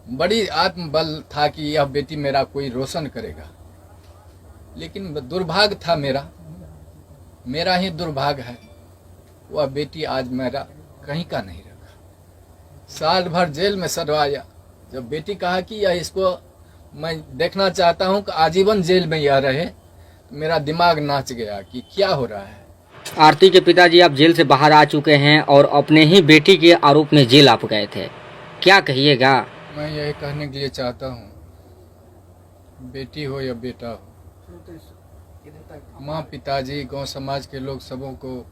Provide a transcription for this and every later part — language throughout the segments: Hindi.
बड़ी आत्मबल था कि यह बेटी मेरा कोई रोशन करेगा, लेकिन दुर्भाग्य था मेरा ही दुर्भाग्य है। वह बेटी आज मेरा कहीं का नहीं रखा। साल भर जेल में सड़वाया। जब बेटी कहा कि यह इसको मैं देखना चाहता हूं कि आजीवन जेल में यह रहे, तो मेरा दिमाग नाच गया कि क्या हो रहा है। आरती के पिताजी आप जेल से बाहर आ चुके हैं और अपने ही बेटी के आरोप में जेल आप गए थे, क्या कहिएगा? मैं यही कहने के लिए चाहता हूँ, बेटी हो या बेटा हो, माँ पिताजी गांव समाज के लोग सबों को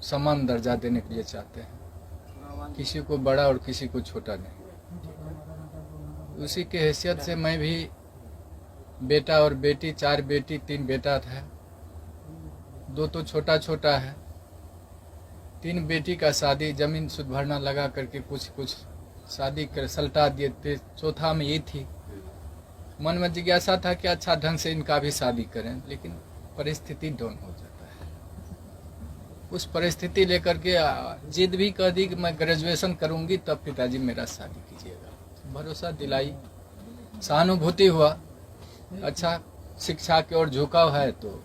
समान दर्जा देने के लिए चाहते हैं, किसी को बड़ा और किसी को छोटा नहीं। उसी के हैसियत से मैं भी बेटा और बेटी, 4 बेटी 3 बेटा था, 2 तो छोटा छोटा है। 3 बेटी का शादी जमीन सुध भरना लगा करके कुछ शादी कर सलटा दिए थे। चौथा में ये थी, मन में जिज्ञासा था कि अच्छा ढंग से इनका भी शादी करें, लेकिन परिस्थिति डाउन हो जाता है। उस परिस्थिति लेकर के जिद भी कर दी कि मैं ग्रेजुएशन करूंगी तब पिताजी मेरा शादी कीजिएगा। भरोसा दिलाई, सहानुभूति हुआ, अच्छा शिक्षा की ओर झुकाव है तो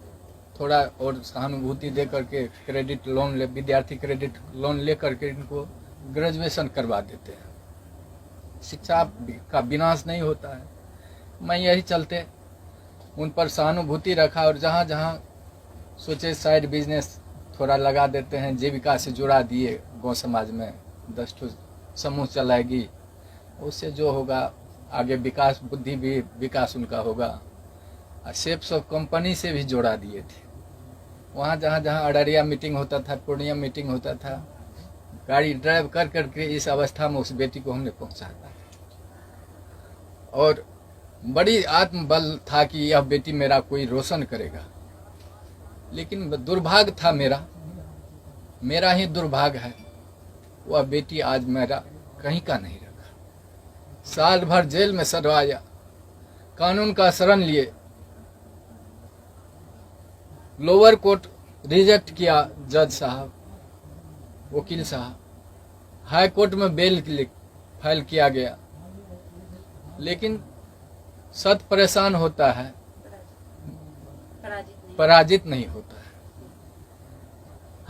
थोड़ा और सहानुभूति दे करके क्रेडिट लोन विद्यार्थी क्रेडिट लोन ले करके इनको ग्रेजुएशन करवा देते हैं। शिक्षा का विनाश नहीं होता है। मैं यही चलते उन पर सहानुभूति रखा और जहाँ जहाँ सोचे साइड बिजनेस थोड़ा लगा देते हैं, जीविका से जुड़ा दिए। गांव समाज में 10 समूह चलाएगी, उससे जो होगा आगे विकास, बुद्धि भी विकास उनका होगा। सेप्स ऑफ कंपनी से भी जोड़ा दिए थे। वहाँ जहाँ जहाँ अडरिया मीटिंग होता था, पूर्णिया मीटिंग होता था, गाड़ी ड्राइव कर करके इस अवस्था में उस बेटी को हमने पहुँचा था। और बड़ी आत्मबल था कि यह बेटी मेरा कोई रोशन करेगा, लेकिन दुर्भाग्य था मेरा ही दुर्भाग्य है। वह बेटी आज मेरा कहीं का नहीं रखा। साल भर जेल में सड़वाया, कानून का शरण लिए, लोअर कोर्ट रिजेक्ट किया, जज साहब, वकील साहब, हाई कोर्ट में बेल फाइल किया गया, लेकिन सत परेशान होता है, पराजित नहीं होता है।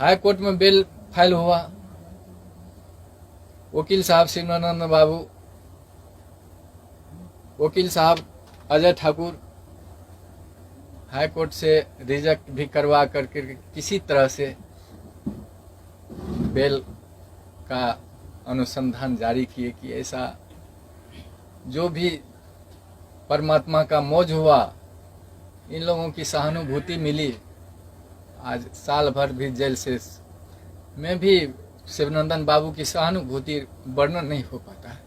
हाई कोर्ट में बेल फाइल हुआ, वकील साहब शिवानंद बाबू, वकील साहब अजय ठाकुर हाई कोर्ट से रिजेक्ट भी करवा करके किसी तरह से बेल का अनुसंधान जारी किए कि ऐसा जो भी परमात्मा का मौज हुआ, इन लोगों की सहानुभूति मिली। आज साल भर भी जेल से में भी शिवनंदन बाबू की सहानुभूति वर्णन नहीं हो पाता है।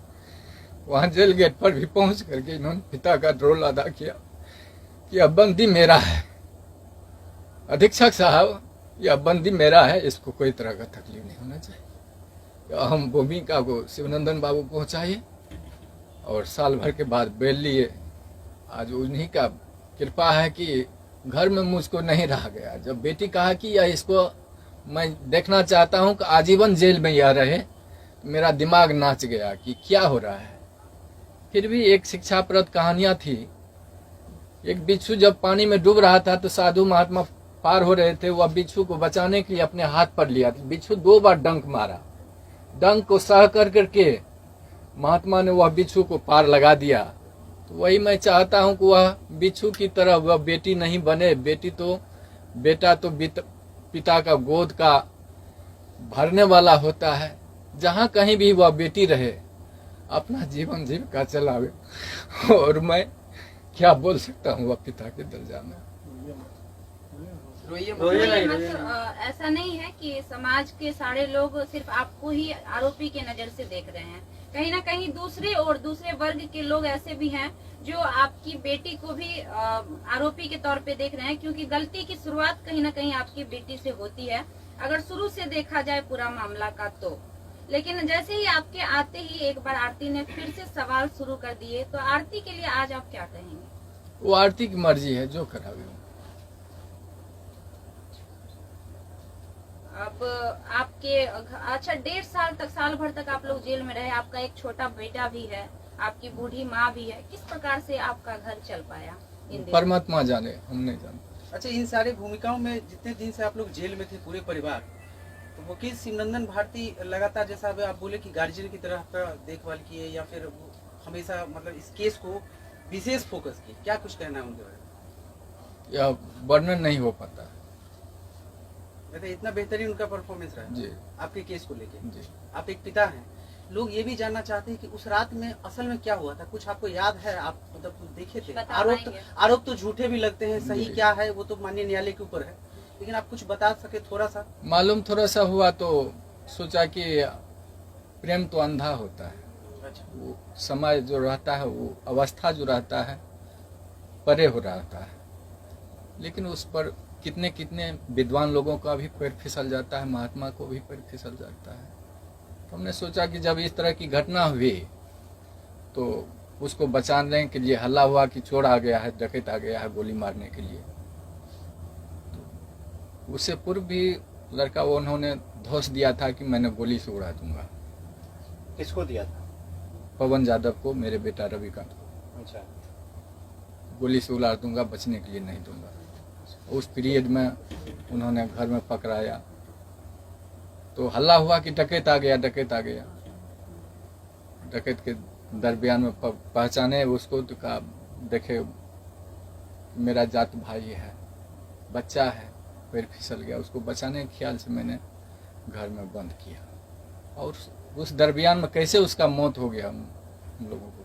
वहां जेल गेट पर भी पहुंच करके इन्होंने पिता का रोल अदा किया कि अब बंदी मेरा है, अधीक्षक साहब यह बंदी मेरा है, इसको कोई तरह का तकलीफ नहीं होना चाहिए। अहम भूमिका को शिवनंदन बाबू पहुंचाइए और साल भर के बाद बेल लिए। आज उन्हीं का कृपा है कि घर में मुझको नहीं रहा गया। जब बेटी कहा कि यह इसको मैं देखना चाहता हूं कि आजीवन जेल में यह रहे, तो मेरा दिमाग नाच गया कि क्या हो रहा है। फिर भी एक शिक्षाप्रद कहानियां थी। एक बिच्छू जब पानी में डूब रहा था तो साधु महात्मा पार हो रहे थे, वह बिच्छू को बचाने के लिए अपने हाथ पर लिया। बिच्छू 2 बार डंक मारा, डंक को सह कर करके महात्मा ने वह बिच्छू को पार लगा दिया। तो वही मैं चाहता हूं कि वह बिच्छू की तरह वह बेटी नहीं बने। बेटा तो पिता का गोद का भरने वाला होता है। जहां कहीं भी वह बेटी रहे, अपना जीवन जीविका चलावे। और मैं क्या बोल सकता हूँ वह पिता के दर्जा में। ऐसा नहीं है कि समाज के सारे लोग सिर्फ आपको ही आरोपी के नजर से देख रहे हैं। कहीं ना कहीं दूसरे वर्ग के लोग ऐसे भी हैं जो आपकी बेटी को भी आरोपी के तौर पे देख रहे हैं, क्योंकि गलती की शुरुआत कहीं ना कहीं आपकी बेटी से होती है, अगर शुरू से देखा जाए पूरा मामला का तो। लेकिन जैसे ही आपके आते ही एक बार आरती ने फिर से सवाल शुरू कर दिए, तो आरती के लिए आज आप क्या कहेंगे? वो आरती की मर्जी है, जो करावे। अब आपके अच्छा 1.5 साल तक, साल भर तक आप लोग जेल में रहे, आपका एक छोटा बेटा भी है, आपकी बूढ़ी माँ भी है, किस प्रकार से आपका घर चल पाया इन दिनों? परमात्मा जाने, हम नहीं जानते। अच्छा, इन सारे भूमिकाओं में जितने दिन से आप लोग जेल में थे पूरे परिवार, तो वकील शिवनंदन भारती लगातार, जैसा अभी आप बोले कि गार्जियन की तरह आपका देखभाल किए, या फिर वो हमेशा मतलब इस केस को विशेष फोकस किए, क्या कुछ कहना है उनके बारे में? यह वर्णन नहीं हो पाता। मतलब इतना बेहतरीन उनका परफॉर्मेंस रहा जी आपके केस को लेके। जी। आप एक पिता हैं, लोग ये भी जानना चाहते हैं कि उस रात में असल में क्या हुआ था, कुछ आपको याद है? आप मतलब कुछ देखे थे? बता पाएंगे? आरोप तो झूठे भी लगते हैं, सही जी। क्या है वो तो माननीय न्यायालय के ऊपर है, लेकिन आप कुछ बता सके थोड़ा सा? मालूम थोड़ा सा हुआ तो सोचा कि प्रेम तो अंधा होता है, अच्छा, वो समय जो रहता है, वो अवस्था जो रहता है परे हो रहता है, लेकिन उस पर कितने कितने विद्वान लोगों का भी पैर फिसल जाता है, महात्मा को भी पैर फिसल जाता है। तो हमने सोचा कि जब इस तरह की घटना हुई तो उसको बचाने के लिए हल्ला हुआ कि चोर आ गया है, डकैत आ गया है गोली मारने के लिए। तो उससे पूर्व भी लड़का वो उन्होंने धोस दिया था कि मैंने गोली से उड़ा दूंगा। किसको दिया था? पवन यादव को, मेरे बेटा रविकांत को, अच्छा, गोली से उड़ा दूंगा, बचने के लिए नहीं दूंगा। उस पीरियड में उन्होंने घर में पकड़ाया तो हल्ला हुआ कि डकैत आ गया, डकैत आ गया। डकैत के दरमियान में पहचाने उसको तो कहा, देखे मेरा जात भाई है, बच्चा है, पैर फिसल गया। उसको बचाने के ख्याल से मैंने घर में बंद किया, और उस दरमियान में कैसे उसका मौत हो गया हम लोगों को